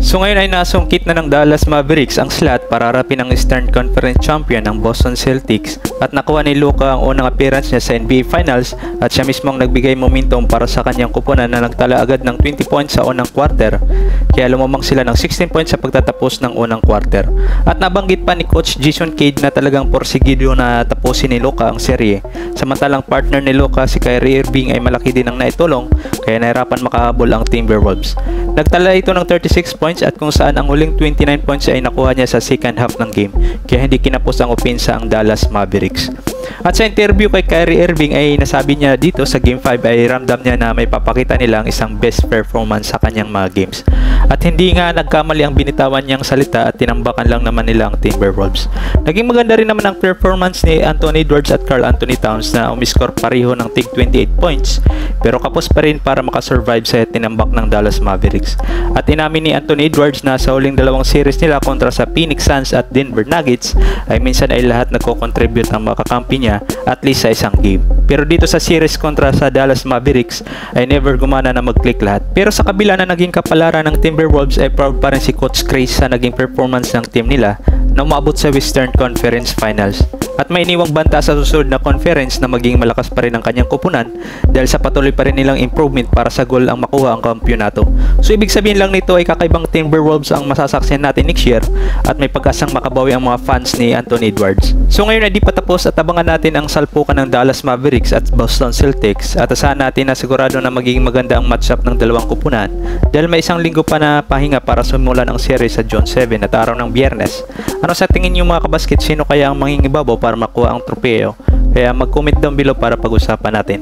So ngayon ay nasungkit na ng Dallas Mavericks ang slot para harapin ang Eastern Conference Champion ng Boston Celtics at nakuha ni Luka ang unang appearance niya sa NBA Finals at siya mismo ang nagbigay momentum para sa kanyang kupunan na nagtala agad ng 20 points sa unang quarter, kaya lumamang sila ng 16 points sa pagtatapos ng unang quarter. At nabanggit pa ni Coach Jason Kidd na talagang porsigido na tapusin ni Luka ang serye, samantalang partner ni Luka si Kyrie Irving ay malaki din ang naitulong kaya nahirapan makahabol ang Timberwolves. Nagtala ito ng 36 points at kung saan ang huling 29 points ay nakuha niya sa second half ng game, kaya hindi kinapos ang opensa ang Dallas Mavericks. At sa interview kay Kyrie Irving ay nasabi niya dito sa Game 5 ay ramdam niya na may papakita nila ang isang best performance sa kanyang mga games. At hindi nga nagkamali ang binitawan niyang salita at tinambakan lang naman nila ang Timberwolves. Naging maganda rin naman ang performance ni Anthony Edwards at Karl Anthony Towns na umiscore pareho ng tig 28 points, pero kapos pa rin para makasurvive sa tinambak ng Dallas Mavericks. At inamin ni Anthony Edwards na sa huling dalawang series nila kontra sa Phoenix Suns at Denver Nuggets ay minsan ay lahat nagko-contribute ang makakampi niya at least sa isang game. Pero dito sa series kontra sa Dallas Mavericks ay never gumana na mag-click lahat. Pero sa kabila na naging kapalaran ng Timberwolves ay proud pa rin si Coach Chris sa naging performance ng team nila na umabot sa Western Conference Finals. At may iniwang banta sa susunod na conference na maging malakas pa rin ang kanyang kupunan dahil sa patuloy pa rin nilang improvement para sa goal ang makuha ang kampyonato. So ibig sabihin lang nito ay kakaibang Timberwolves ang masasaksihan natin next year at may pag-asang makabawi ang mga fans ni Anthony Edwards. So ngayon ay di pa tapos at abangan natin ang salpukan ng Dallas Mavericks at Boston Celtics at asahan natin na sigurado na magiging maganda ang matchup ng dalawang kupunan dahil may isang linggo pa na pahinga para simulan ang series sa June 7 at araw ng Biyernes. Ano sa tingin niyo mga kabasket, sino kaya ang mangingibabaw para makuha ang tropeo? Kaya mag-comment down below para pag-usapan natin.